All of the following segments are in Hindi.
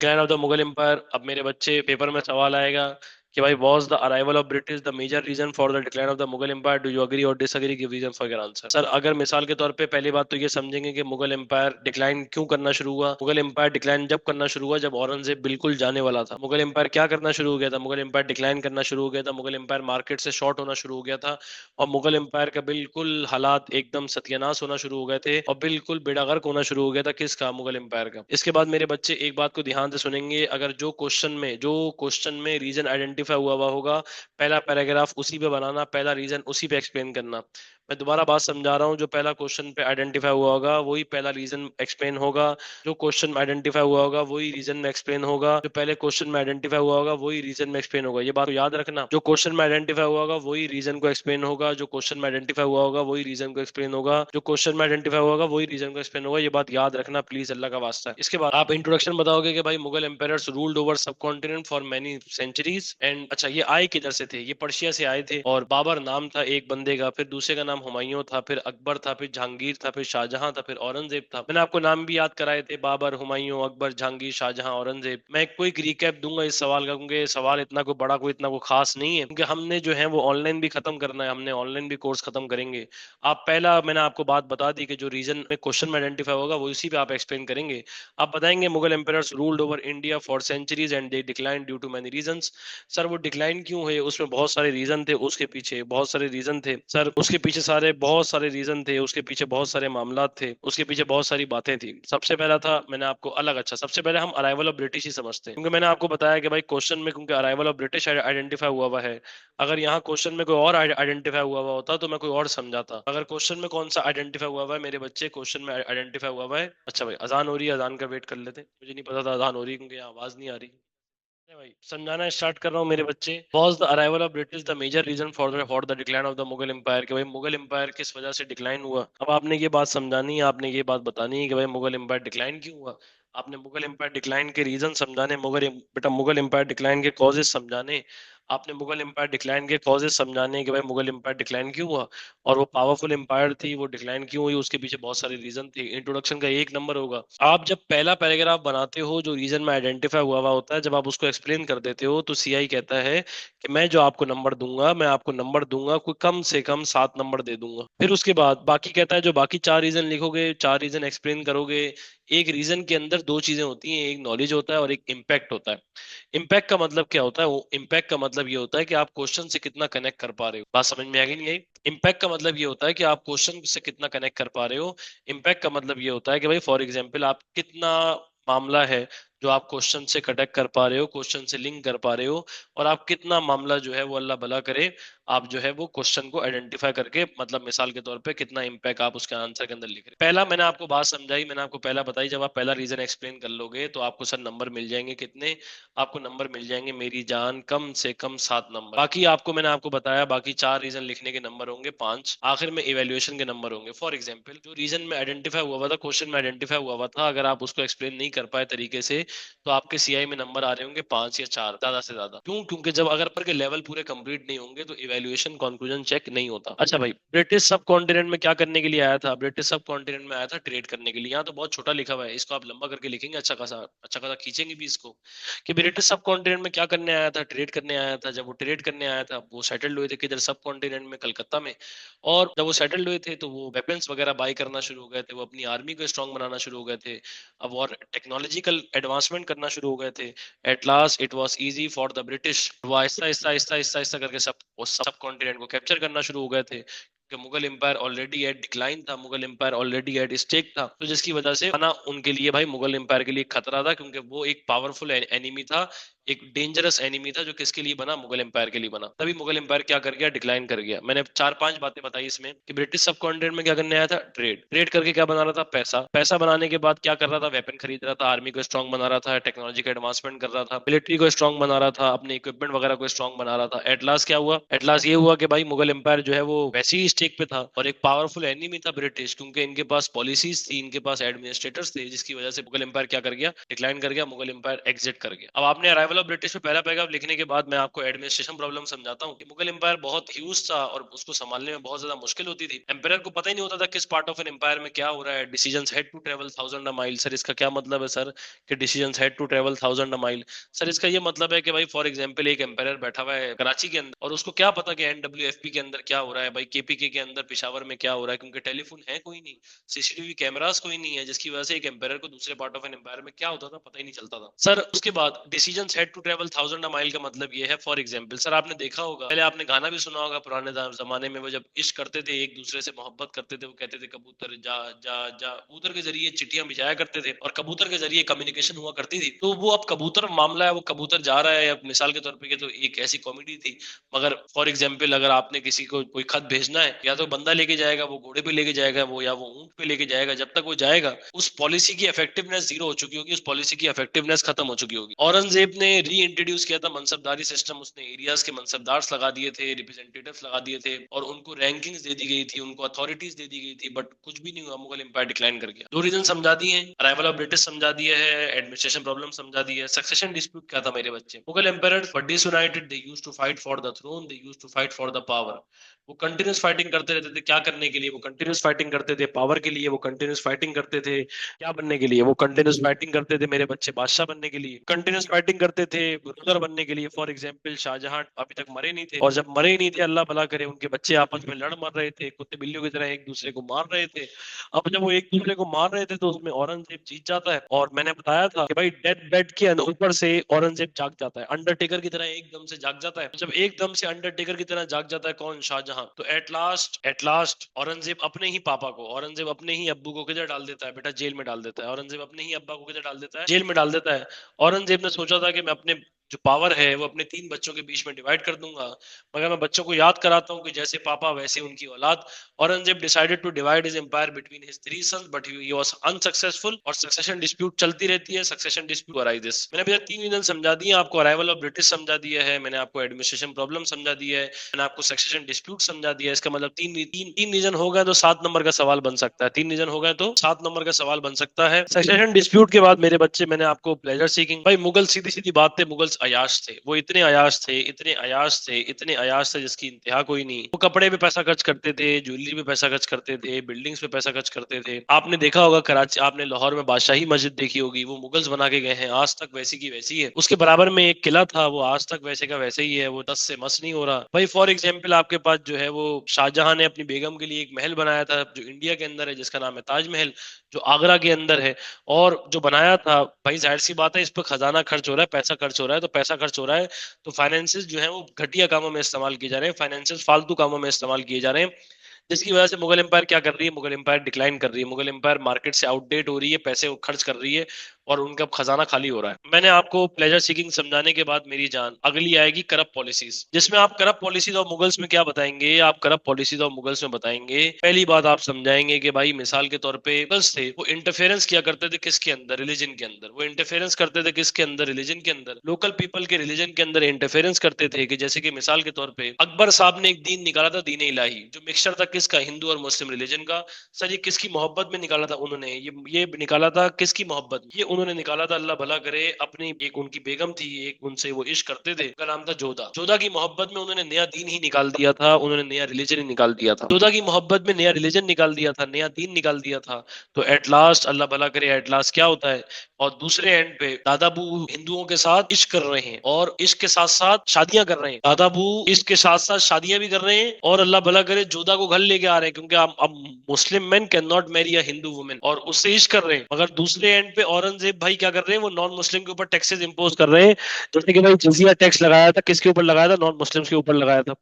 Decline of the Mughal empire. अब मेरे बच्चे पेपर में सवाल आएगा कि भाई was the arrival of British the major reason for the decline of the Mughal empire, do you agree or disagree, give reason for your answer. Sir अगर मिसाल के तौर पे पहली बात तो ये समझेंगे कि मुगल एम्पायर डिक्लाइन क्यों करना शुरू हुआ। मुगल एम्पायर डिक्लाइन जब करना शुरू हुआ जब औरंगजेब बिल्कुल जाने वाला था। मुगल एम्पायर क्या करना शुरू हो गया था, मुगल एम्पायर डिक्लाइन करना शुरू हो गया था, मुगल एम्पायर मार्केट से शॉर्ट होना शुरू हो गया था और मुगल एम्पायर का बिल्कुल हालात एकदम सत्यानाश होना शुरू हो गए थे और बिल्कुल बेड़ा गर्क होना शुरू हो गया था। किसका? मुगल एम्पायर का। इसके बाद मेरे बच्चे एक बात को ध्यान से सुनेंगे, अगर जो क्वेश्चन में रीजन आइडेंटिफाई हुआ होगा, पहला पैराग्राफ उसी पे बनाना, पहला रीजन उसी पे एक्सप्लेन करना। मैं दोबारा बात समझा रहा हूँ, जो पहला क्वेश्चन पे आइडेंटिफाई हुआ होगा वही पहला रीजन एक्सप्लेन होगा, जो क्वेश्चन में आइडेंटिफाई हुआ होगा वही रीजन में एक्सप्लेन होगा, जो पहले क्वेश्चन में आइडेंटिफाई हुआ होगा वही रीजन में एक्सप्लेन होगा। ये बात को याद रखना, जो क्वेश्चन में आइडेंटिफाई हुआ होगा वही रीजन को एक्सप्लेन होगा, जो क्वेश्चन में आइडेंटिफाई हुआ होगा वही रीजन को एक्सप्लेन होगा, जो क्वेश्चन में आइडेंटिफाई होगा वही रीजन को एक्सप्लेन होगा। ये बात याद रखना प्लीज, अल्लाह का वास्ता है। इसके बाद आप इंट्रोडक्शन बताओगे कि भाई Mughal empires ruled over subcontinent for many centuries and, अच्छा ये आए किधर से थे? ये पर्शिया से आए थे और बाबर नाम था एक बंदे का, फिर दूसरे का नाम हुमायूं था, फिर अकबर था, फिर जहांगीर था, फिर शाहजहां था, फिर औरंगजेब था। मैंने आपको नाम भी याद कराए थे, बाबर, हुमायूं, अकबर, जहांगीर, शाहजहां, औरंगजेब। मैं एक क्विक रिकैप दूंगा इस सवाल का, क्योंकि सवाल इतना कोई बड़ा कोई इतना कोई खास नहीं है, क्योंकि हमने जो है वो ऑनलाइन भी खत्म करना है, हमने ऑनलाइन भी कोर्स खत्म करेंगे। आप पहला मैंने आपको बात बता दी कि जो रीजन में क्वेश्चन में आइडेंटिफाई होगा वो इसी पे आप एक्सप्लेन करेंगे। आप बताएंगे Mughal empires ruled over India for centuries and they decline due to many reasons. Sir वो डिक्लाइन क्यों हुए, उसमें बहुत सारे रीजन थे, उसके पीछे बहुत सारे रीजन थे सर, उसके पीछे सारे बहुत सारे रीजन थे, उसके पीछे बहुत सारे मामला थे, उसके पीछे बहुत सारी बातें थी। सबसे पहला था मैंने आपको अलग, अच्छा सबसे पहले हम अराइवल ऑफ ब्रिटिश ही समझते हैं, क्योंकि मैंने आपको बताया कि भाई क्वेश्चन में क्योंकि अराइवल ऑफ ब्रिटिश आइडेंटिफाई हुआ है। अगर यहाँ क्वेश्चन में कोई और आइडेंटिफाई हुआ होता तो मैं कोई और समझाता। अगर क्वेश्चन में कौन सा आइडेंटिफाई हुआ है मेरे बच्चे, क्वेश्चन में आइडेंटिफाई हुआ है। अच्छा भाई अजान हो रही है, अजान का वेट कर लेते, मुझे नहीं पता था अजान हो रही है क्योंकि यहाँ आवाज नहीं आ रही। अरे भाई समझाना स्टार्ट कर रहा हूँ मेरे बच्चे। Was the arrival of British the major reason for the decline of the Mughal empire, कि भाई मुगल एम्पायर किस वजह से डिक्लाइन हुआ। अब आपने ये बात समझानी है, आपने ये बात बतानी है कि भाई मुगल एम्पायर डिक्लाइन क्यों हुआ। आपने मुगल एम्पायर डिक्लाइन के रीजन समझाने, बेटा मुगल एम्पायर डिक्लाइन के कॉजेज समझाने, आपने मुगल एम्पायर डिक्लाइन के कॉजेज समझाने कि भाई मुगल एम्पायर डिक्लाइन क्यों हुआ और वो पावरफुल एम्पायर थी, वो डिक्लाइन क्यों हुई, उसके पीछे बहुत सारे रीजन थे। इंट्रोडक्शन का एक नंबर होगा। आप जब पहला पैराग्राफ बनाते हो जो रीजन में आइडेंटिफाई हुआ होता है, जब आप उसको एक्सप्लेन कर देते हो तो सीआई कहता है कि मैं जो आपको नंबर दूंगा, मैं आपको नंबर दूंगा कोई कम से कम 7 नंबर दे दूंगा। फिर उसके बाद बाकी कहता है जो बाकी 4 रीजन लिखोगे, 4 रीजन एक्सप्लेन करोगे। एक रीजन के अंदर दो चीजें होती हैं, एक नॉलेज होता है और एक इम्पैक्ट होता है। इम्पैक्ट का मतलब क्या होता है? वो इम्पैक्ट का मतलब ये होता है कि आप क्वेश्चन से कितना कनेक्ट कर पा रहे हो। बात समझ में आ गई नहीं आई? इम्पैक्ट का मतलब ये होता है कि आप क्वेश्चन से कितना कनेक्ट कर पा रहे हो। इम्पैक्ट का मतलब ये होता है कि भाई फॉर एग्जांपल आप कितना मामला है जो आप क्वेश्चन से कनेक्ट कर पा रहे हो, क्वेश्चन से लिंक कर पा रहे हो, और आप कितना मामला जो है वो अल्लाह भला करे आप जो है वो क्वेश्चन को आइडेंटिफाई करके, मतलब मिसाल के तौर पे कितना इम्पैक्ट आप उसके आंसर के अंदर लिख रहे हो। पहला मैंने आपको बात समझाई, मैंने आपको पहला बताई, जब आप पहला रीजन एक्सप्लेन कर लोगे तो आपको सर नंबर मिल जाएंगे कितने? आपको नंबर मिल जाएंगे मेरी जान कम से कम 7 नंबर। बाकी आपको मैंने आपको बताया बाकी 4 रीजन लिखने के नंबर होंगे 5, आखिर में इवेल्युएशन के नंबर होंगे। फॉर एग्जाम्पल जो रीजन में आइडेंटिफाई हुआ था, क्वेश्चन में आइडेंटिफाई हुआ था, अगर आप उसको एक्सप्लेन नहीं कर पाए तरीके से तो आपके सीआई में नंबर आ रहे होंगे 5 या 4, ज्यादा से ज्यादा। क्यों? क्योंकि जब अगर पर के लेवल पूरे कंप्लीट नहीं होंगे तो इवेल्युएशन कंक्लूजन चेक नहीं होता। अच्छा भाई ब्रिटिश सब कॉन्टिनेंट में क्या करने के लिए आया था? ब्रिटिश सब कॉन्टिनेंट में आया था ट्रेड करने के लिए। यहाँ तो बहुत छोटा लिखा हुआ है, इसको आप लंबा करके लिखेंगे अच्छा खासा खींचेंगे भी इसको, कि ब्रिटिश सब कॉन्टिनेंट में क्या करने आया था? ट्रेड करने आया था। जब वो ट्रेड करने आया था वो सेटल्ड हुए थे किधर? सब कॉन्टिनेंट में, कलकत्ता में। और जब वो सेटल्ड हुए थे तो वो वेपन्स वगैरह बाय करना शुरू हो गए थे, वो अपनी आर्मी को स्ट्रांग बनाना शुरू हो गए थे, अब और टेक्नोलॉजिकल एडवांसमेंट करना शुरू हो गए थे। At last it was easy for the British, वो आहिस्ता आहिस्ता आहिस्ता आहिस्ता आहिस्ता करके सब कॉन्टिनेंट को कैप्चर करना शुरू हो गए थे, कि Mughal empire already at decline था, Mughal empire already at stake था, तो जिसकी वजह से ना उनके लिए भाई मुगल एम्पायर के लिए खतरा था, क्योंकि वो एक पावरफुल एनिमी था, एक डेंजरस एनिमी था, जो किसके लिए बना? मुगल एम्पायर के लिए बना। तभी मुगल एम्पायर क्या कर गया? डिक्लाइन कर गया। मैंने 4-5 बातें बताई इसमें कि ब्रिटिश सब कॉन्टिनेंट में क्या करने आया था? ट्रेड। ट्रेड करके क्या बना रहा था? पैसा। पैसा बनाने के बाद क्या कर रहा था? वेपन खरीद रहा था, आर्मी को स्ट्रांग बना रहा था, टेक्नोलॉजी का एडवांसमेंट कर रहा था, मिलिट्री को स्ट्रांग बना रहा था, अपने इक्विपमेंट वगैरह को स्ट्रांग बना रहा था। एट लास्ट क्या हुआ? एट लास्ट ये हुआ कि भाई मुगल एम्पायर जो है वो वैसे ही स्टेक पे था और एक पावरफुल एनिमी था ब्रिटिश, क्योंकि इनके पास पॉलिसीज थी, इनके पास एडमिनिस्ट्रेटर्स थे, जिसकी वजह से मुगल एम्पायर क्या कर गया? डिक्लाइन कर गया, मुगल एम्पायर एग्जिट कर गया। अब आपने अराइवल अराइवल ऑफ ब्रिटिश में पहला पैराग्राफ लिखने के बाद मैं आपको एडमिनिस्ट्रेशन प्रॉब्लम समझाता हूँ। मुगल एम्पायर बहुत ह्यूज था और उसको संभालने में बहुत ज्यादा मुश्किल होती थी। एम्पायर को पता ही नहीं होता था किस पार्ट ऑफ एन एम्पायर में क्या हो रहा है। Decisions had to travel thousand mile. Sir इसका क्या मतलब है सर कि decisions had to travel thousand mile? Sir इसका ये मतलब है कि भाई फॉर एग्जांपल एक एम्पायर बैठा हुआ है कराची के अंदर और उसको क्या पता कि एनडब्ल्यूएफपी के अंदर क्या हो रहा है, भाई केपीके के अंदर पेशावर में क्या हो रहा है, क्योंकि टेलीफोन है कोई नहीं, सीसीटीवी कैमरास कोई नहीं है, जिसकी वजह से एक एम्पायर को दूसरे पार्ट ऑफ एन एम्पायर में क्या होता था पता ही नहीं चलता था। सर उसके बाद decisions had to travel thousand mile का मतलब ये है, फॉर एग्जांपल सर आपने देखा होगा, पहले आपने गाना भी सुना होगा पुराने जमाने में, वो जब इश्क करते थे एक दूसरे से मोहब्बत करते थे, वो कहते थे कबूतर जा जा जा, कबूतर के जरिए चिट्ठियां भिजाया करते थे और कबूतर के जरिए कम्युनिकेशन हुआ करती थी। तो वो अब कबूतर मामला है, वो कबूतर जा रहा है, अब मिसाल के तौर पे ये तो एक ऐसी कॉमेडी थी, मगर फॉर एग्जाम्पल अगर आपने किसी को कोई खत भेजना है, या तो बंदा लेके जाएगा, वो घोड़े पे लेके जाएगा, वो या वो ऊंट पे लेके जाएगा, जब तक वो जाएगा उस पॉलिसी की इफेक्टिवनेस जीरो हो चुकी होगी, उस पॉलिसी की इफेक्टिवनेस खत्म हो चुकी होगी। औरंगजेब ने री इंट्रोड्यूस किया था मनसबदारी सिस्टम, उसने एरियाज के मनसबदार्स लगा दिए थे, रिप्रेजेंटेटिव्स लगा दिए थे और उनको रैंकिंग्स दे दी गई थी, उनको अथॉरिटीज दे दी गई थी, बट कुछ भी नहीं हुआ, मुगल एम्पायर डिक्लाइन कर गया। दो रीजन समझा दिए हैं, अराइवल ऑफ ब्रिटिश समझा दिया है, एडमिनिस्ट्रेशन प्रॉब्लम समझा दी है। सक्सेशन डिस्प्यूट क्या था मेरे बच्चे? Mughal empires were disunited, they used to fight for the throne, they used to fight for the power. वो कंटिन्यूस फाइटिंग करते रहते थे, क्या करने के लिए? वो कंटिन्यूस फाइटिंग करते थे पावर के लिए, वो कंटिन्यूस फाइटिंग करते थे क्या बनने के लिए? वो कंटिन्यूस फाइटिंग करते थे मेरे बच्चे बादशाह बनने के लिए, कंटिन्यूस फाइटिंग करते थे रूलर बनने के लिए। फॉर एग्जाम्पल शाहजहां अभी तक मरे नहीं थे, और जब मरे नहीं थे अल्लाह भला करे उनके बच्चे आपस में लड़ मर रहे थे, कुत्ते बिल्लियों की तरह एक दूसरे को मार रहे थे। अब जब वो एक दूसरे को मार रहे थे तो उसमें औरंगजेब जीत जाता है, और मैंने बताया था कि भाई डेड बेड के ऊपर से औरंगजेब जाग जाता है, अंडरटेकर की तरह एकदम से जाग जाता है। जब एकदम से अंडरटेकर की तरह जाग जाता है कौन? शाहजहां। तो एट लास्ट औरंगजेब अपने ही पापा को, औरंगजेब अपने ही अब्बू को किधर डाल देता है बेटा? जेल में डाल देता है। औरंगजेब अपने ही अब्बा को किधर डाल देता है? जेल में डाल देता है। औरंगजेब ने सोचा था कि मैं अपने जो पावर है वो अपने तीन बच्चों के बीच में डिवाइड कर दूंगा, मगर मैं बच्चों को याद कराता हूँ कि जैसे पापा वैसे उनकी औलाद। Aurangzeb decided to divide his empire between his three sons, but he was unsuccessful, और सक्सेशन डिस्प्यूट चलती रहती है। Succession dispute arises. मैंने भैया तीन रीजन समझा दिए आपको, अराइवल ऑफ ब्रिटिश समझा दिया है, मैंने आपको एडमिनिस्ट्रेशन प्रॉब्लम समझा दिया है, मैंने आपको सक्सेशन डिस्प्यूट समझा दिया है। इसका मतलब तीन तीन तीन रीजन हो गए तो 7 नंबर का सवाल बन सकता है, तीन रीजन हो गए तो 7 नंबर का सवाल बन सकता है। सक्सेशन डिस्प्यूट के बाद मेरे बच्चे मैंने आपको प्लेजर सीकिंग, भाई मुगल सीधी सीधी बात थे, मुगल्स अयाश थे, वो इतने अयाश थे, इतने अयाश थे, इतने अयाश थे जिसकी इंतहा कोई नहीं। वो कपड़े पे पैसा खर्च करते थे, ज्वेलरी पे पैसा खर्च करते थे, बिल्डिंग्स पे पैसा खर्च करते थे। आपने देखा होगा कराची, आपने लाहौर में बादशाही मस्जिद देखी होगी, वो मुगल्स बना के गए हैं, आज तक वैसी की वैसी है। उसके बराबर में एक किला था, वो आज तक वैसे का वैसे ही है, वो दस से मस नहीं हो रहा। भाई फॉर एग्जाम्पल आपके पास जो है वो शाहजहां ने अपनी बेगम के लिए एक महल बनाया था जो इंडिया के अंदर है, जिसका नाम है ताजमहल, जो आगरा के अंदर है। और जो बनाया था, भाई जाहिर सी बात है इस पर खजाना खर्च हो रहा है, पैसा खर्च हो रहा है, तो पैसा खर्च हो रहा है तो फाइनेंसेस जो है वो घटिया कामों में इस्तेमाल किए जा रहे हैं, फाइनेंशियल फालतू कामों में इस्तेमाल किए जा रहे हैं, जिसकी वजह से मुगल एम्पायर क्या कर रही है? मुगल एम्पायर डिक्लाइन कर रही है, मुगल एम्पायर मार्केट से आउटडेट हो रही है, पैसे वो खर्च कर रही है और उनका खजाना खाली हो रहा है। मैंने आपको प्लेजर सीकिंग समझाने के बाद मेरी जान अगली आएगी करप्ट पॉलिसीज, जिसमें आप करप्ट पॉलिसीज ऑफ मुगल्स में क्या बताएंगे? आप करप्ट पॉलिसीज ऑफ मुगल्स में बताएंगे, पहली बात आप समझाएंगे कि भाई मिसाल के तौर पे मुगल्स थे, वो इंटरफेरेंस किया करते थे किसके अंदर? रिलीजन के अंदर। वो इंटरफेरेंस करते थे किसके अंदर? रिलीजन के अंदर। लोकल पीपल के रिलीजन के अंदर इंटरफेरेंस करते थे, कि जैसे कि मिसाल के तौर पे अकबर साहब ने एक दीन निकाला था, दीन इलाही, जो मिक्सचर था किसका? हिंदू और मुस्लिम रिलीजन का। सर ये किसकी मोहब्बत में निकाला था उन्होंने? ये निकाला था किसकी मोहब्बत? ये उन्होंने निकाला था, अल्लाह भला करे, अपनी एक उनकी बेगम थी, एक उनसे वो इश्क करते थे, उनका नाम था जोधा। जोधा की मोहब्बत में उन्होंने नया दीन ही निकाल दिया था, उन्होंने नया रिलीजन ही निकाल दिया था। जोधा की मोहब्बत में नया रिलीजन निकाल दिया था, नया दीन निकाल दिया था। तो एट लास्ट अल्लाह भला करे, एट लास्ट क्या होता है? और दूसरे एंड पे दादाबू हिंदुओं के साथ इश्क कर रहे हैं और इश्क के साथ साथ शादियां कर रहे हैं। दादाबू इश्क के साथ साथ शादियां भी कर रहे हैं और अल्लाह भला करे जोधा को घर लेके आ रहे हैं, क्योंकि अब Muslim man can not marry a Hindu women, और उससे इश्क कर रहे हैं। मगर दूसरे एंड पे औरंगजेब भाई क्या कर रहे हैं? वो नॉन मुस्लिम के ऊपर टैक्सेस इंपोज कर रहे हैं, जैसे कि भाई जजिया टैक्स लगाया था, किसके ऊपर लगाया था? नॉन मुस्लिम के ऊपर लगाया था।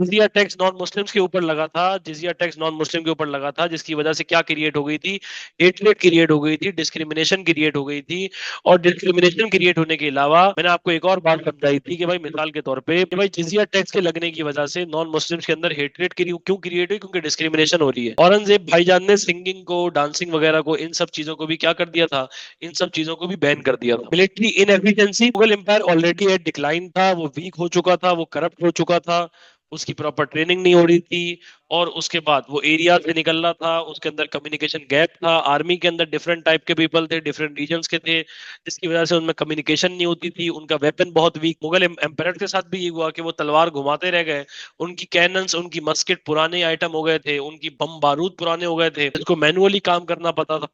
जिजिया टैक्स नॉन मुस्लिम्स के ऊपर लगा था, जिजिया टैक्स नॉन मुस्लिम के ऊपर लगा था, जिसकी वजह से क्या क्रिएट हो गई थी? हेटरेट क्रिएट हो गई थी, डिस्क्रिमिनेशन क्रिएट हो गई थी। और डिस्क्रिमिनेशन क्रिएट होने के अलावा मैंने आपको एक और बात समझाई थी कि भाई मिसाल के तौर पे कि भाई जिजिया टैक्स के लगने की वजह से नॉन मुस्लिम्स के अंदर हेटरेट क्यों क्रिएट हुई? क्योंकि डिस्क्रिमिनेशन हो रही है। औरंगजेब भाईजान ने सिंगिंग को, डांसिंग वगैरह को, इन सब चीजों को भी क्या कर दिया था? इन सब चीजों को भी बैन कर दिया था। Military inefficiency, Mughal empire already at decline था, वो वीक हो चुका था, वो करप्ट हो चुका था, उसकी प्रॉपर ट्रेनिंग नहीं हो रही थी, और उसके बाद वो एरिया से निकलना था, उसके अंदर कम्युनिकेशन गैप था, आर्मी के अंदर डिफरेंट टाइप के पीपल थे, डिफरेंट रीजन्स के थे, जिसकी वजह से उनमें कम्युनिकेशन नहीं होती थी, उनका वेपन बहुत वीक। मुगल एम्पायर के साथ भी ये हुआ कि वो तलवार घुमाते रह गए, उनकी कैनन्स, उनकी मस्केट पुराने आइटम हो गए थे, उनकी बम बारूद पुराने हो गए थे, जिसको मैनुअली काम करना पड़ता था।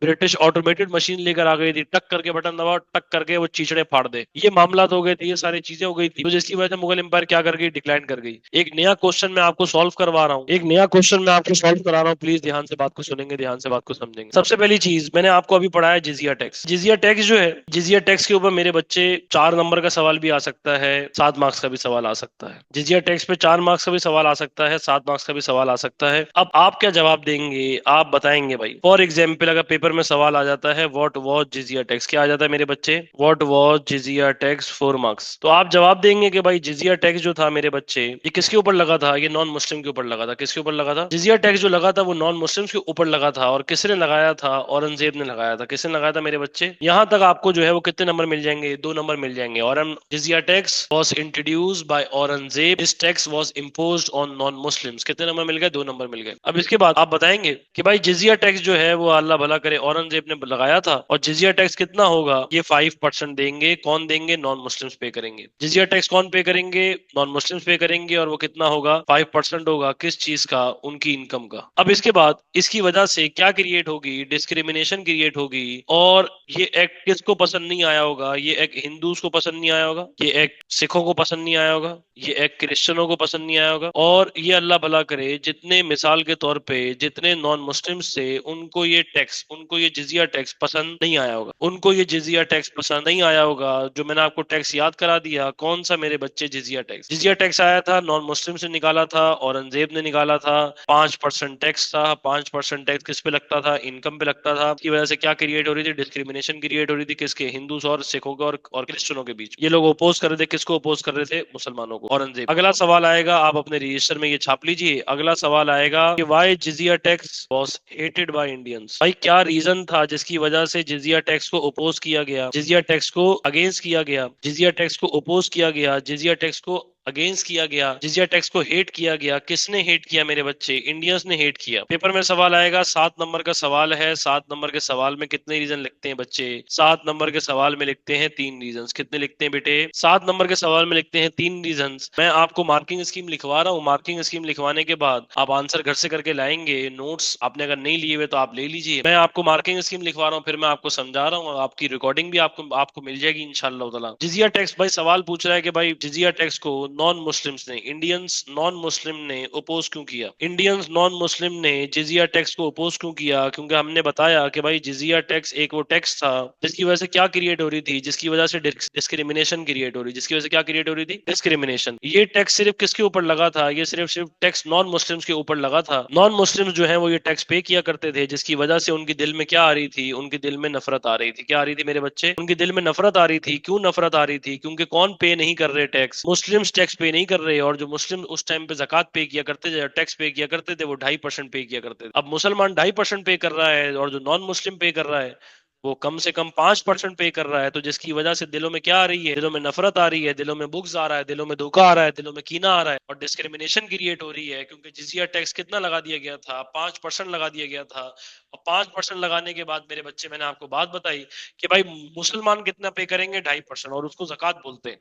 ब्रिटिश ऑटोमेटेड मशीन लेकर आ गई थी, टक करके बटन दबाओ, टक करके वो चीचड़े फाड़ दे। ये मामला हो गए थे, ये सारी चीजें हो गई थी, तो जिसकी वजह से मुगल एम्पायर क्या कर गई, डिक्लाइन कर गई। एक नया क्वेश्चन मैं आपको सॉल्व करवा रहा हूँ, एक नया क्वेश्चन मैं आपको सॉल्व करा रहा हूँ, प्लीज ध्यान से बात को सुनेंगे, ध्यान से बात को समझेंगे। सबसे पहली चीज मैंने आपको अभी पढ़ाया जिजिया टैक्स। जिजिया टैक्स जो है, जिजिया टैक्स के ऊपर मेरे बच्चे 4 नंबर का सवाल भी आ सकता है, 7 मार्क्स का भी सवाल आ सकता है। जिजिया टैक्स पे 4 मार्क्स का भी सवाल आ सकता है, 7 मार्क्स का भी सवाल आ सकता है। अब आप क्या जवाब देंगे, आप बताएंगे भाई। फॉर एग्जाम्पल अगर पेपर में सवाल आ जाता है व्हाट वाज जिजिया टैक्स, क्या आ जाता है मेरे बच्चे, what was jizya tax, 4 marks. तो आप जवाब देंगे कि भाई जिजिया टैक्स जो था मेरे बच्चे, ये किसके ऊपर लगा था, ये नॉन मुस्लिम के ऊपर लगा था। किसके ऊपर लगा था, जिजिया टैक्स जो लगा था वो नॉन मुस्लिम के ऊपर लगा था, और किसने लगाया था, औरंगजेब ने लगाया था। किसने लगाया था मेरे बच्चे, यहां तक आपको जो है वो कितने नंबर मिल जाएंगे, 2 नंबर मिल जाएंगे। और jizya tax was introduced by Aurangzeb, this tax was imposed on non Muslims. कितने नंबर मिल गए, 2 नंबर मिल गए। अब इसके बाद आप बताएंगे कि भाई जिजिया टैक्स जो है वो अल्लाह भला करे औरंगजेब ने लगाया था, और जिजिया टैक्स कितना होगा, ये 5% देंगे। कौन देंगे, नॉन मुस्लिम्स पे करेंगे। जिजिया टैक्स कौन पे करेंगे, नॉन मुस्लिम्स पे करेंगे, और वो कितना होगा, 5% होगा। किस चीज का, उनकी इनकम का। अब इसके बाद इसकी वजह से क्या क्रिएट होगी, डिस्क्रिमिनेशन क्रिएट होगी। और ये एक्ट किसको पसंद नहीं आया होगा, ये एक्ट हिंदूज को पसंद नहीं आया होगा, ये एक्ट सिखों को पसंद नहीं आया होगा, ये एक्ट क्रिश्चियनों को पसंद नहीं आया होगा। और ये अल्लाह भला करे जितने मिसाल के तौर पे जितने नॉन मुस्लिम्स थे, उनको ये टैक्स, उनको ये जिजिया टैक्स पसंद नहीं आया होगा, उनको ये जिजिया टैक्स पसंद नहीं आया होगा। जो मैंने आपको टैक्स याद करा दिया, कौन सा मेरे बच्चे, जिजिया टैक्स। जिजिया टैक्स आया था, नॉन मुस्लिम से निकाला था, औरंगजेब ने निकाला था। 5% टैक्स था, 5% टैक्स किस पे लगता था, इनकम पे लगता था। इसकी वजह से क्या क्रिएट हो रही थी, डिस्क्रिमिनेशन क्रिएट हो रही थी। किसके, हिंदूज और सिखों के और क्रिश्चियनों के बीच। ये लोग अपोज कर रहे थे, किसको अपोज कर रहे थे, मुसलमानों को, औरंगजेब। अगला सवाल आएगा, आप अपने रजिस्टर में ये छाप लीजिए। अगला सवाल आएगा कि why jizya tax was hated by Indians. भाई क्या रीजन था जिसकी वजह से जिजिया टैक्स को अपोज किया गया, जिजिया टैक्स को अगेंस्ट किया गया, जिजिया टैक्स को अपोज किया गया, जिजिया टैक्स को अगेंस्ट किया गया, जिजिया टैक्स को हेट किया गया। किसने हेट किया मेरे बच्चे, इंडियंस ने हेट किया। पेपर में सवाल आएगा, 7 नंबर का सवाल है। 7 नंबर के सवाल में कितने रीजन लिखते हैं बच्चे, 7 नंबर के सवाल में लिखते हैं 3 रीजन। कितने लिखते हैं बेटे, 7 नंबर के सवाल में लिखते हैं 3 रीजन। मैं आपको मार्किंग स्कीम लिखवा रहा हूँ, मार्किंग स्कीम लिखवाने के बाद आप आंसर घर से करके लाएंगे। नोट्स आपने अगर नहीं लिए हुए तो आप ले लीजिए। मैं आपको मार्किंग स्कीम लिखवा रहा हूँ, फिर मैं आपको समझा रहा हूँ, आपकी रिकॉर्डिंग भी आपको आपको मिल जाएगी इंशाल्लाह ताला। जिजिया टैक्स, भाई सवाल पूछ रहा है कि भाई जिजिया टैक्स को नॉन मुस्लिम्स ने, इंडियंस नॉन मुस्लिम ने अपोज क्यों किया। इंडियंस नॉन मुस्लिम ने जिजिया टैक्स को अपोज क्यों किया, क्योंकि हमने बताया कि भाई जिजिया टैक्स एक वो टैक्स था जिसकी वजह से क्या क्रिएट हो रही थी, जिसकी वजह से डिस्क्रिमिनेशन क्रिएट हो रही, जिसकी वजह से क्या क्रिएट हो रही थी, डिस्क्रिमिनेशन। ये टैक्स सिर्फ किसके ऊपर लगा था, ये सिर्फ सिर्फ टैक्स नॉन मुस्लिम्स के ऊपर लगा था। नॉन मुस्लिम्स जो है वो ये टैक्स पे किया करते थे, जिसकी वजह से उनके दिल में क्या आ रही थी, उनके दिल में नफरत आ रही थी। क्या आ रही थी मेरे बच्चे, उनके दिल में नफरत आ रही थी। क्यों नफरत आ रही थी, क्योंकि कौन पे नहीं कर रहे टैक्स, मुस्लिम्स टैक्स पे नहीं कर रहे। और जो मुस्लिम उस टाइम पे जकात पे किया करते थे, टैक्स पे किया करते थे, वो 2.5% पे किया करते थे। अब मुसलमान 2.5% पे कर रहा है, और जो नॉन मुस्लिम पे कर रहा है वो कम से कम 5% पे कर रहा है। तो जिसकी वजह से दिलों में क्या आ रही है, दिलों में नफरत आ रही है, दिलों में बुग्ज आ रहा है, दिलों में धोखा आ रहा है, दिलों में कीना आ रहा है, और डिस्क्रिमिनेशन क्रिएट हो रही है। क्योंकि जिजिया टैक्स कितना लगा दिया गया था, 5% लगा दिया गया था। और 5% लगाने के बाद मेरे बच्चे, मैंने आपको बात बताई कि भाई मुसलमान कितना पे करेंगे, 2.5%, और उसको जक़ात बोलते हैं।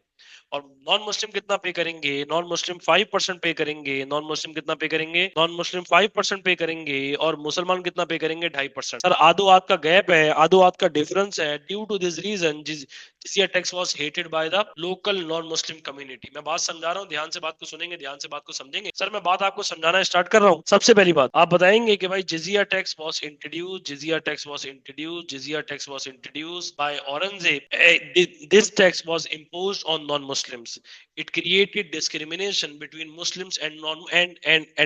और नॉन मुस्लिम कितना पे करेंगे, नॉन मुस्लिम 5% पे करेंगे। नॉन मुस्लिम कितना पे करेंगे, नॉन मुस्लिम 5% पे करेंगे। और मुसलमान कितना पे करेंगे, 2.5%। सर आधो आध का गैप है, आधो आध का डिफरेंस है। Due to this reason jizya tax was hated by the local non Muslim community. मैं बात समझा रहा हूँ, ध्यान से बात को सुनेंगे, ध्यान से बात को समझेंगे। सर मैं बात आपको समझाना स्टार्ट कर रहा हूँ। सबसे पहली बात आप बताएंगे कि भाई jizya tax was introduced, jizya tax was introduced, jizya tax was introduced by Aurangzeb. This tax was imposed on non-Muslims. It created discrimination between Muslims and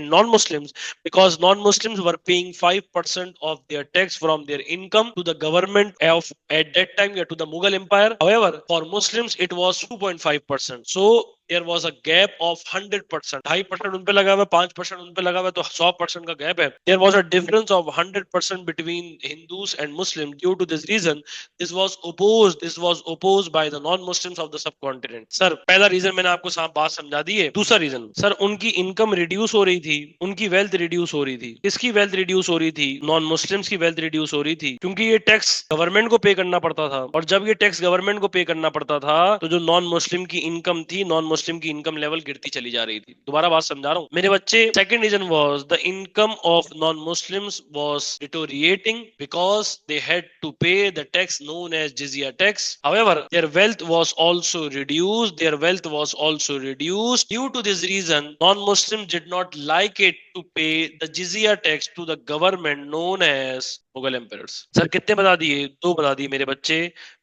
non-Muslims, because non-Muslims were paying 5% of their tax from their income to the government of at that time, to the Mughal Empire. However, for Muslims it was 2.5%. So there was a gap of 100%, 2.5% उन पे लगा हुआ है, 5% उन पे लगा हुआ है, तो 100% का गैप है। There was a difference of 100% between Hindus and Muslim. Due to this reason this was by the non Muslims of the subcontinent. Sir पहला रीजन मैंने आपको साफ बात समझा दी है। दूसरा रीजन सर, उनकी इनकम रिड्यूस हो रही थी, उनकी वेल्थ रिड्यूस हो रही थी। किसकी वेल्थ रिड्यूस हो रही थी? नॉन मुस्लिम्स की वेल्थ रिड्यूस हो रही थी, क्योंकि ये टैक्स गवर्नमेंट को पे करना पड़ता था, और जब ये टैक्स गवर्नमेंट को पे करना पड़ता था तो जो नॉन मुस्लिम की इनकम थी, नॉन मुस्लिम की इनकम लेवल गिरती चली जा रही थी। दोबारा बात समझा रहा हूँ मेरे बच्चे। Second reason was the income of non Muslims was deteriorating because they had to pay the tax known as jizya tax. However, their wealth was also reduced. Their wealth was also reduced. Due to this reason, non-Muslims did not like it to pay the jizya tax to the government known as Mughal emperors. Sir कितने बता दिए? दो बता दिए मेरे बच्चे।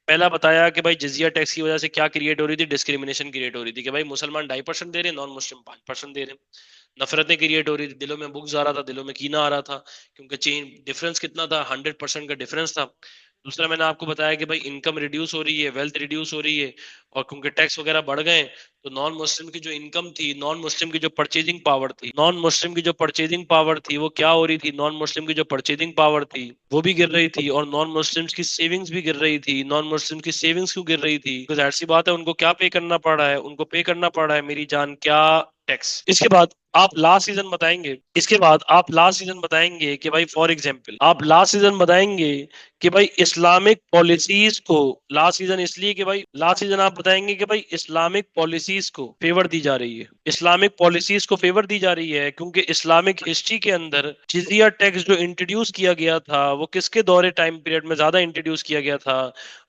पहला बताया कि भाई जिजिया टैक्स की वजह से क्या क्रिएट हो रही थी? डिस्क्रिमिनेशन क्रिएट हो रही थी कि भाई मुसलमान 2.5% दे रहे, नॉन मुस्लिम 5% दे रहे। नफरतें क्रिएट हो रही थी, दिलों में बुग्ज आ रहा था, दिलों में कीना आ रहा था, क्योंकि चेंज डिफरेंस कितना था? 100% का डिफरेंस था। दूसरा मैंने आपको बताया कि भाई इनकम रिड्यूस हो रही है, वेल्थ रिड्यूस हो रही है, और क्योंकि टैक्स वगैरह बढ़ गए, तो नॉन मुस्लिम की जो इनकम थी, नॉन मुस्लिम की जो परचेजिंग पावर थी, नॉन मुस्लिम की जो परचेजिंग पावर थी वो क्या हो रही थी? नॉन मुस्लिम की जो परचेजिंग पावर थी वो भी गिर रही थी, और नॉन मुस्लिम्स की सेविंग्स भी गिर रही थी। नॉन मुस्लिम की सेविंग्स क्यों गिर रही थी? तो जाहिर सी बात है, उनको क्या पे करना पड़ रहा है? उनको पे करना पड़ रहा है मेरी जान, क्या? टैक्स। इसके बाद आप लास्ट सीजन बताएंगे, इसके बाद आप लास्ट सीजन बताएंगे कि भाई फॉर एग्जांपल आप लास्ट सीजन बताएंगे कि भाई इस्लामिक पॉलिसीज को, लास्ट सीजन इसलिए कि भाई लास्ट सीजन आप बताएंगे कि भाई इस्लामिक पॉलिसीज को फेवर दी जा रही है, इस्लामिक पॉलिसीज को फेवर दी जा रही है, क्योंकि इस्लामिक हिस्ट्री के अंदर जिजिया टैक्स जो इंट्रोड्यूस किया गया था वो किसके दौरे टाइम पीरियड में ज्यादा इंट्रोड्यूस किया गया था?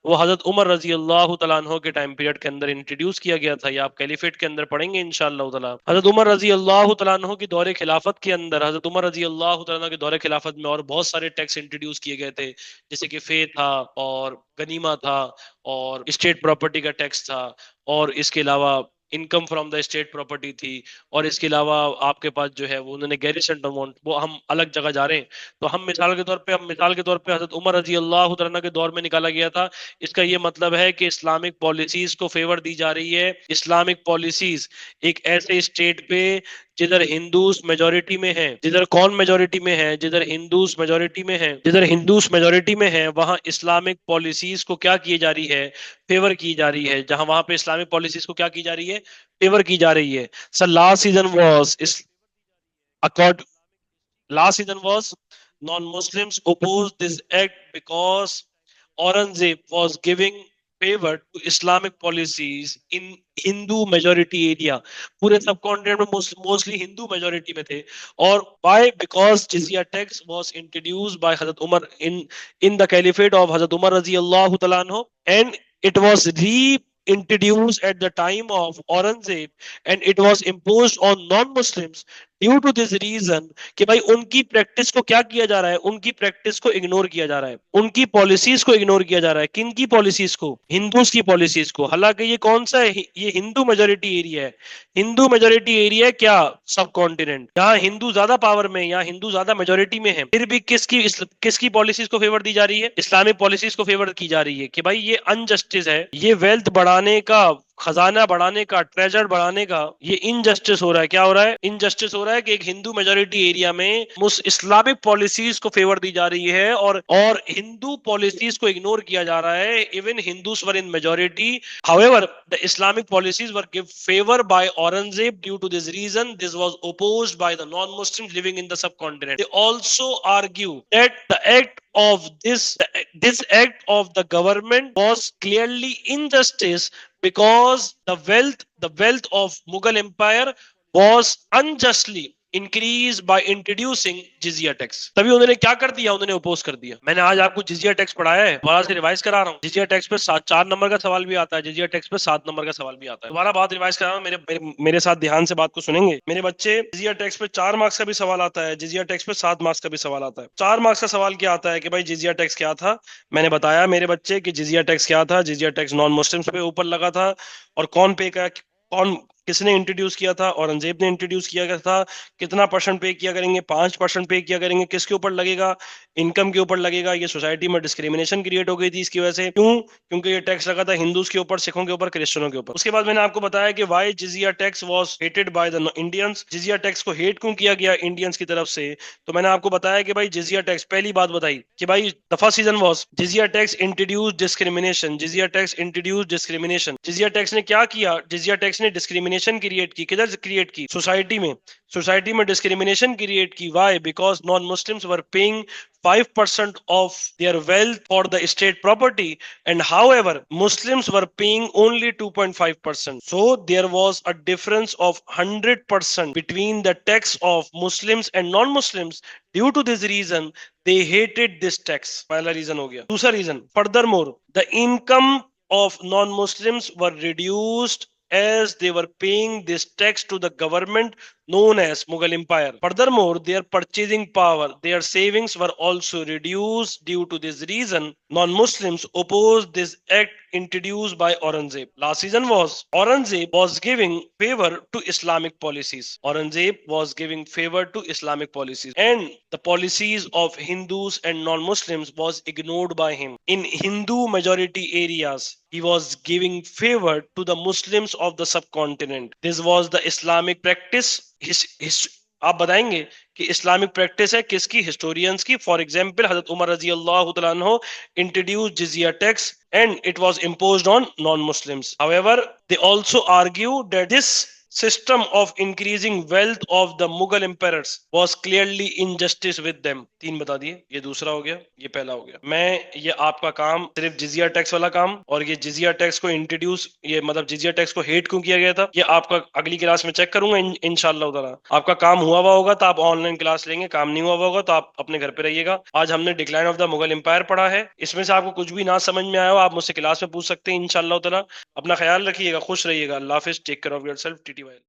वो हजरत उमर रजी अल्लाह तआला अन्हो के टाइम पीरियड के अंदर इंट्रोड्यूस किया गया था। ये आप कैलिफेट के अंदर पढ़ेंगे इंशाअल्लाह ताला। हजरत उमर रजी अल्लाह तआला अन्हो की दौरे खिलाफत के अंदर, हजरत उमर रजी अल्लाह तआला के दौरे खिलाफत में और बहुत सारे टैक्स इंट्रोड्यूस किए गए थे, जैसे कि फे था, और गनीमा था, और स्टेट प्रॉपर्टी का टैक्स था, और इसके अलावा income from the state property थी, और इसके अलावा आपके पास जो है वो उन्होंने गैरिसन अमाउंट, वो हम अलग जगह जा रहे हैं, तो हम मिसाल के तौर पे हजरत उमर रजी अल्लाह तआला के दौर में निकाला गया था। इसका ये मतलब है कि इस्लामिक पॉलिसीज को फेवर दी जा रही है। इस्लामिक पॉलिसीज एक ऐसे स्टेट पे जिधर हिंदूज मेजोरिटी में हैं, जिधर कौन मेजोरिटी में है? जिधर हिंदूज मेजोरिटी में हैं, जिधर हिंदूज मेजोरिटी में हैं, वहां इस्लामिक पॉलिसीज को क्या की जा रही है? फेवर की जा रही है। जहां वहां पे इस्लामिक पॉलिसीज को क्या की जा रही है? फेवर की जा रही है। सर लास्ट सीजन वाज इस accord last season was non-Muslims opposed this act because Aurangzeb was giving favor to Islamic policies in Hindu majority area. पूरे सब कॉन्टिनेंट में मोस्टली हिंदू मेजोरिटी में थे, और why? Because jizya tax was introduced by Hazrat Umar in the caliphate of Hazrat Umar रजी अल्लाह तआला अन्हु, and it was introduced at the time of Aurangzeb, and it was imposed on non-Muslims. Due to this reason कि भाई उनकी प्रैक्टिस को क्या किया जा रहा है? उनकी प्रैक्टिस को इग्नोर किया जा रहा है, उनकी पॉलिसीज को इग्नोर किया जा रहा है। किन की पॉलिसीज को? हिंदूज की पॉलिसीज को। हालांकि ये कौन सा है? ये हिंदू मेजोरिटी एरिया है। हिंदू मेजोरिटी एरिया है क्या? सब कॉन्टिनेंट। यहाँ हिंदू ज्यादा पावर में, यहाँ हिंदू ज्यादा मेजोरिटी में है, फिर भी किसकी पॉलिसीज को फेवर दी जा रही है? इस्लामिक पॉलिसीज को फेवर की जा रही है कि भाई ये अनजस्टिस है, ये वेल्थ बढ़ाने का, खजाना बढ़ाने का, ट्रेजर बढ़ाने का ये इनजस्टिस हो रहा है। क्या हो रहा है? इनजस्टिस हो रहा है कि एक हिंदू मेजोरिटी एरिया में इस्लामिक पॉलिसीज को फेवर दी जा रही है, और हिंदू पॉलिसीज को इग्नोर किया जा रहा है। Even Hindus were in majority, however the Islamic policies were give favour by Aurangzeb. Due to this reason this was opposed by the non Muslims living in the subcontinent. They also argue that the act of this act of the government was clearly injustice because the wealth of Mughal empire was unjustly increased by introducing jizya tax. तभी उन्होंने क्या कर दिया? उन्होंने अपोज कर दिया। मैंने आज आपको जिजिया टैक्स पढ़ाया है, दोबारा से रिवाइज करा रहा हूँ। जिजिया टैक्स पे 4 नंबर का सवाल भी आता है, जिजिया टैक्स पे 7 नंबर का सवाल भी आता है। दोबारा बात रिवाइज करा रहा हूँ, मेरे साथ ध्यान से बात को सुनेंगे मेरे बच्चे। जिजिया टैक्स पे 4 मार्क्स का भी सवाल आता है, जिजिया टैक्स पे 7 मार्क्स का भी सवाल आता है। 4 मार्क्स का सवाल क्या आता है कि भाई जिजिया टैक्स क्या था? मैंने बताया मेरे बच्चे कि जिजिया टैक्स क्या था। जिजिया टैक्स नॉन मुस्लिम्स पे ऊपर लगा था, और कौन किसने इंट्रोड्यूस किया था? औरंगजेब ने इंट्रोड्यूस किया गया था। कितना परसेंट पे किया करेंगे? 5% पे किया करेंगे। किसके ऊपर लगेगा? इनकम के ऊपर लगेगा। ये सोसाइटी में डिस्क्रिमिनेशन क्रिएट हो गई थी इसकी वजह से। क्यों? क्योंकि ये टैक्स लगा था हिंदूज के ऊपर, सिखों के ऊपर, क्रिश्चियनों के ऊपर। उसके बाद मैंने आपको बताया कि why jizya tax was hated by the Indians. Jizya tax को हेट क्यों किया गया इंडियंस की तरफ से? तो मैंने आपको बताया कि भाई जिजिया टैक्स, पहली बात बताई कि भाई the first reason was jizya tax introduce discrimination. Jizya tax introduce discrimination. Jizya tax ने क्या किया? जिजिया टैक्स ने डिस्क्रिमिनेशन क्रिएट की। किधर क्रिएट की? सोसाइटी में। सोसाइटी में डिस्क्रिमिनेशन क्रिएट की। Why? Because non Muslims were paying 5% of their wealth for the state property, and however Muslims were paying only 2.5%. So there was a difference of 100% between the tax of Muslims and non-Muslims. Due to this reason they hated this tax. पहला रीजन हो गया। दूसरा reason, furthermore the income of non-Muslims were reduced as they were paying this tax to the government known as Mughal Empire. Furthermore, their purchasing power, their savings were also reduced. Due to this reason, non-Muslims opposed this act introduced by Aurangzeb. Last reason was Aurangzeb was giving favor to Islamic policies. Aurangzeb was giving favor to Islamic policies, and the policies of Hindus and non-Muslims was ignored by him. In Hindu majority areas, he was giving favor to the Muslims of the subcontinent. This was the Islamic practice. आप बताएंगे कि इस्लामिक प्रैक्टिस है किसकी? हिस्टोरियंस की। फॉर एग्जाम्पल हजरत उमर रजी अल्लाह तआला अन्हु introduce jizya tax and it was imposed on non-Muslims. However, they also argue that this system of increasing wealth of the Mughal emperors was clearly injustice with them. तीन बता दिए। ये दूसरा हो गया, ये पहला हो गया। मैं ये आपका काम सिर्फ जिजिया टैक्स वाला काम और ये जिजिया टैक्स को इंट्रोड्यूस, ये मतलब जिजिया टैक्स को हेट क्यों किया गया था, ये आपका अगली क्लास में चेक करूंगा इंशाल्लाह ताला। आपका काम हुआ हुआ होगा तो आप ऑनलाइन क्लास लेंगे, काम नहीं हुआ हुआ होगा तो आप अपने घर पे रहिएगा। आज हमने decline of the Mughal empire पढ़ा है। इसमें से आपको कुछ भी ना समझ में आया हो आप मुझसे क्लास में पूछ सकते हैं इंशाल्लाह ताला। अपना ख्याल रखिएगा, खुश रहिएगा। अल्लाह हाफिज। Take care of yourself. TT Y.